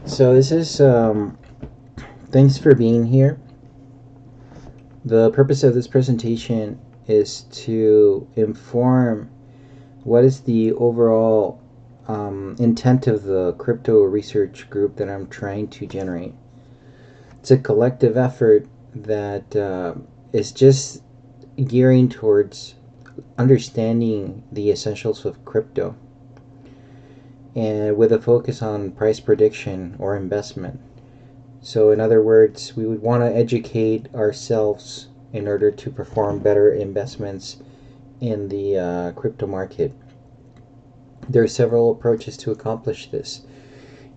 So this is thanks for being here. The purpose of this presentation is to inform what is the overall intent of the crypto research group that I'm trying to generate. It's a collective effort that is just gearing towards understanding the essentials of crypto and with a focus on price prediction or investment. So, in other words, we would want to educate ourselves in order to perform better investments in the crypto market. There are several approaches to accomplish this,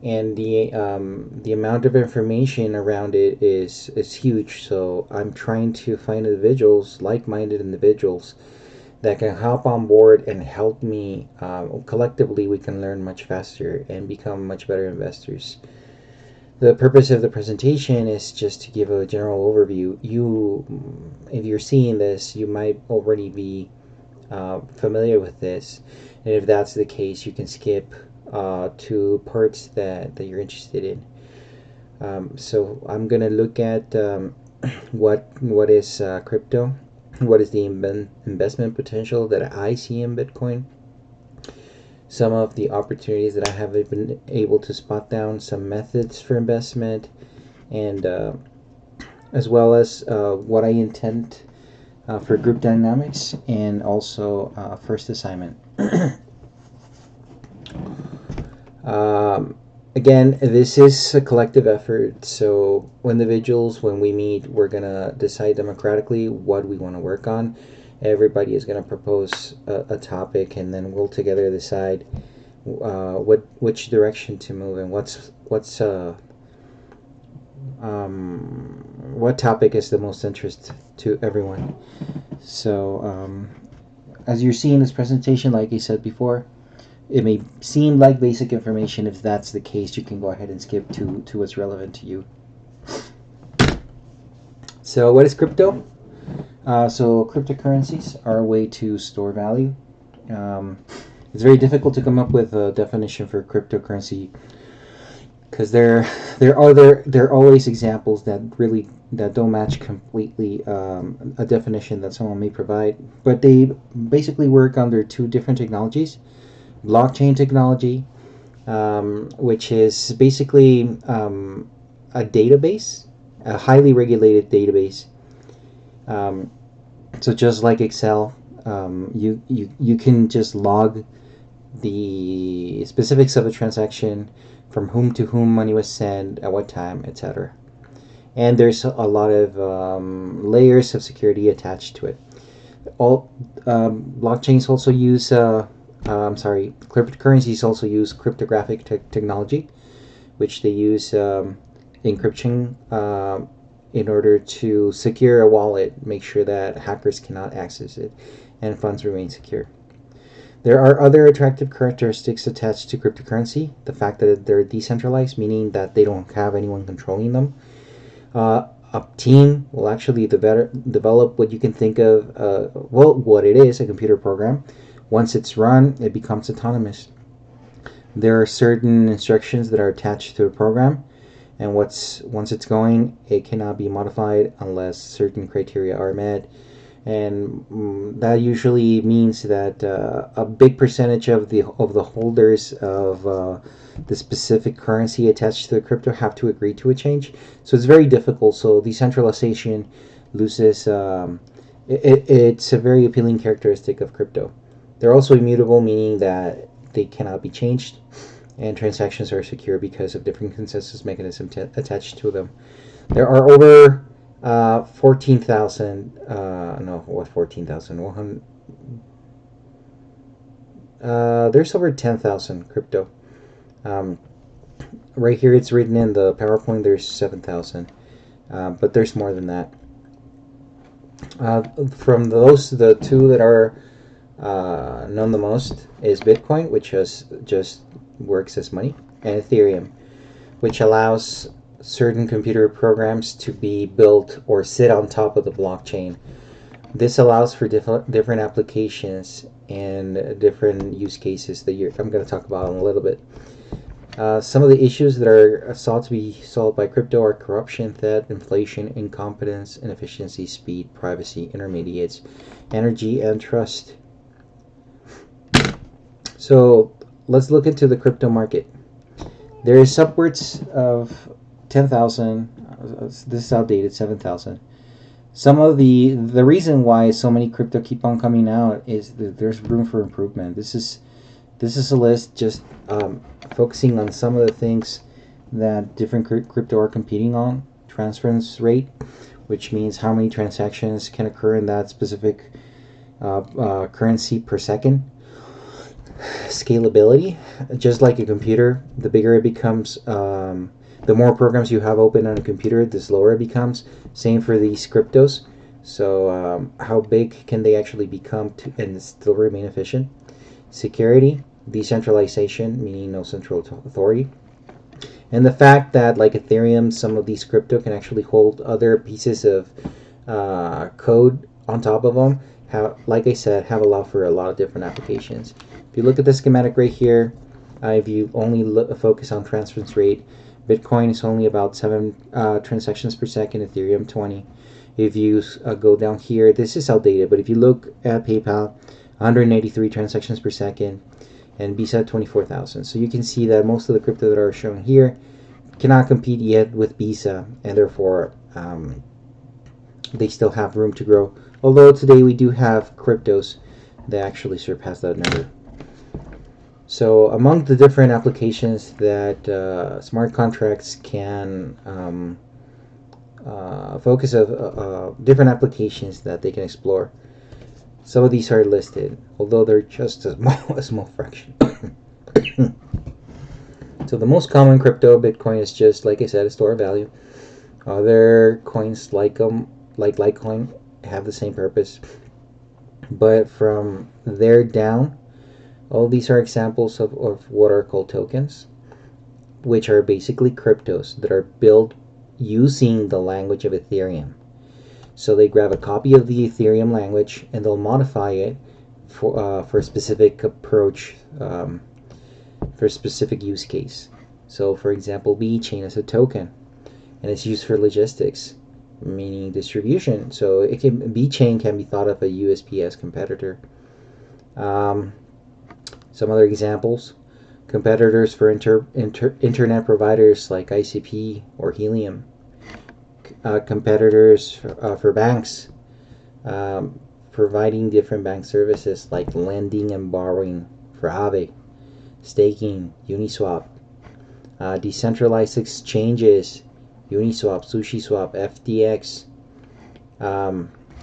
and the amount of information around it is huge. So, I'm trying to find individuals, like-minded individuals, that can hop on board and help me. Collectively, we can learn much faster and become much better investors. The purpose of the presentation is just to give a general overview. If you're seeing this, you might already be familiar with this, and if that's the case, you can skip to parts that you're interested in. So I'm gonna look at what is crypto, what is the investment potential that I see in Bitcoin, some of the opportunities that I have been able to spot down, some methods for investment, and as well as what I intend for group dynamics, and also first assignment. Again, this is a collective effort, so individuals, when we meet, we're going to decide democratically what we want to work on. Everybody is going to propose a topic, and then we'll together decide which direction to move and what topic is the most interest to everyone. So as you're seeing this presentation, like I said before, it may seem like basic information. If that's the case, you can go ahead and skip to what's relevant to you. So what is crypto? So cryptocurrencies are a way to store value. It's very difficult to come up with a definition for cryptocurrency because there are always examples that don't match completely a definition that someone may provide. But they basically work under two different technologies: blockchain technology, which is basically a database, a highly regulated database. So just like Excel, you can just log the specifics of a transaction, from whom to whom money was sent, at what time, etc. And there's a lot of layers of security attached to it. All blockchains also use, cryptocurrencies also use cryptographic technology, which they use encryption in order to secure a wallet, make sure that hackers cannot access it, and funds remain secure. There are other attractive characteristics attached to cryptocurrency. The fact that they're decentralized, meaning that they don't have anyone controlling them. A team will actually develop what you can think of, what it is, a computer program. Once it's run, it becomes autonomous. There are certain instructions that are attached to a program, and once it's going, it cannot be modified unless certain criteria are met. And that usually means that a big percentage of the holders of the specific currency attached to the crypto have to agree to a change. So it's very difficult. So decentralization loses. It's a very appealing characteristic of crypto. They're also immutable, meaning that they cannot be changed, and transactions are secure because of different consensus mechanisms attached to them. There are over 14,000, no, what 14,000? 100. There's over 10,000 crypto. Right here it's written in the PowerPoint there's 7,000, but there's more than that. From those, the two that are known the most is Bitcoin, which just works as money, and Ethereum, which allows certain computer programs to be built or sit on top of the blockchain. This allows for different applications and different use cases that I'm going to talk about in a little bit. Some of the issues that are sought to be solved by crypto are corruption, theft, inflation, incompetence, inefficiency, speed, privacy, intermediates, energy, and trust. So let's look into the crypto market. There is upwards of 10,000. This is outdated. 7,000. Some of the reason why so many crypto keep on coming out is that there's room for improvement. This is a list just focusing on some of the things that different crypto are competing on. Transference rate, which means how many transactions can occur in that specific currency per second. Scalability, just like a computer, the bigger it becomes, the more programs you have open on a computer, the slower it becomes. Same for these cryptos. So how big can they actually become and still remain efficient? Security, decentralization, meaning no central authority, and the fact that, like Ethereum, some of these crypto can actually hold other pieces of code on top of them. Like I said, have allowed for a lot of different applications. If you look at the schematic right here, if you only focus on transference rate, Bitcoin is only about 7 transactions per second, Ethereum 20. If you go down here, this is outdated, but if you look at PayPal, 183 transactions per second, and Visa 24,000. So you can see that most of the crypto that are shown here cannot compete yet with Visa, and therefore they still have room to grow. Although today we do have cryptos that actually surpass that number. So among the different applications that smart contracts can focus of different applications that they can explore, some of these are listed, although they're just a small fraction. So the most common crypto, Bitcoin, is just, like I said, a store of value. Other coins like Litecoin have the same purpose. But from there down, all these are examples of what are called tokens, which are basically cryptos that are built using the language of Ethereum. So they grab a copy of the Ethereum language and they'll modify it for a specific approach, for a specific use case. So for example, VeChain is a token and it's used for logistics, meaning distribution. So VeChain can be thought of a USPS competitor. Some other examples: competitors for internet providers like ICP or Helium. Competitors for banks, providing different bank services like lending and borrowing for Aave, staking, Uniswap, decentralized exchanges, Uniswap, SushiSwap, FTX,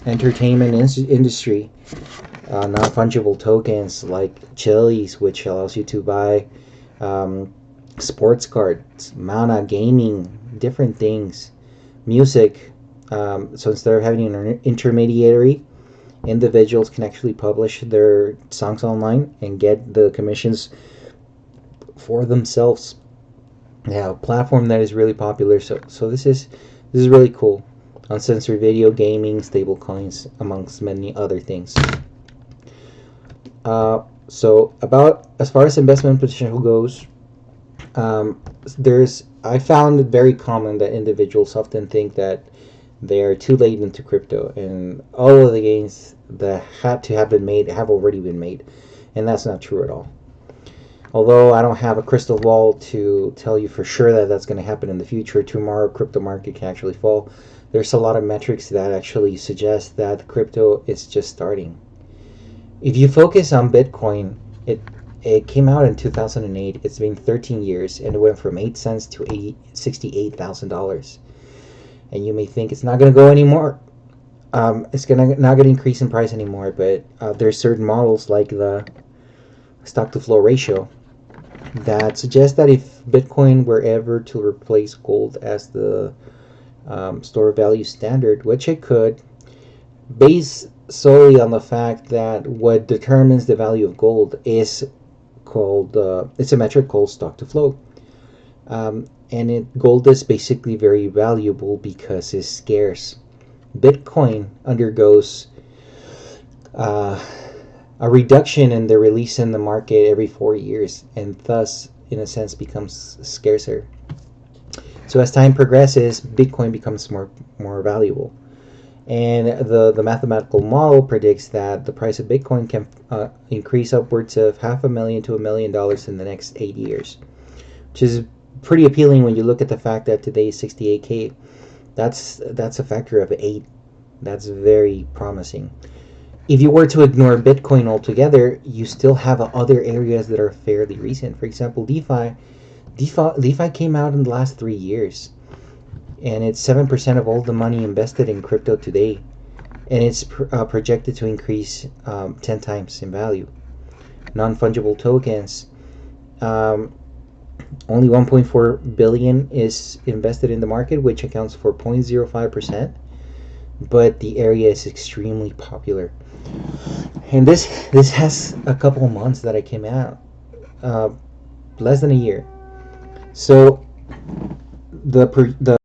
entertainment industry, non-fungible tokens like Chili's, which allows you to buy sports cards, Mana gaming, different things. Music, so instead of having an intermediary, individuals can actually publish their songs online and get the commissions for themselves. Yeah, a platform that is really popular. So this is really cool. Uncensored video, gaming, stable coins, amongst many other things. So about as far as investment potential goes, I found it very common that individuals often think that they are too late into crypto and all of the gains that had to have been made have already been made, and that's not true at all. Although I don't have a crystal ball to tell you for sure that that's going to happen in the future, tomorrow crypto market can actually fall. There's a lot of metrics that actually suggest that crypto is just starting. If you focus on Bitcoin, it came out in 2008. It's been 13 years, and it went from 8 cents to $68,000. And you may think it's not going to go anymore. It's not going to increase in price anymore. But there's certain models like the stock-to-flow ratio that suggest that if Bitcoin were ever to replace gold as the store value standard, which it could, based solely on the fact that what determines the value of gold is called it's a metric called stock to flow, and gold is basically very valuable because it's scarce. Bitcoin undergoes a reduction in the release in the market every 4 years, and thus in a sense, becomes scarcer. So as time progresses, Bitcoin becomes more valuable. And the mathematical model predicts that the price of Bitcoin can increase upwards of $500,000 to $1 million in the next 8 years, which is pretty appealing when you look at the fact that today is 68K. That's a factor of 8. That's very promising. If you were to ignore Bitcoin altogether, you still have other areas that are fairly recent. For example, DeFi. DeFi came out in the last 3 years, and it's 7% of all the money invested in crypto today, and it's projected to increase 10 times in value. Non-fungible tokens, only 1.4 billion is invested in the market, which accounts for 0.05%, but the area is extremely popular. And this has a couple of months that it came out, less than a year. So the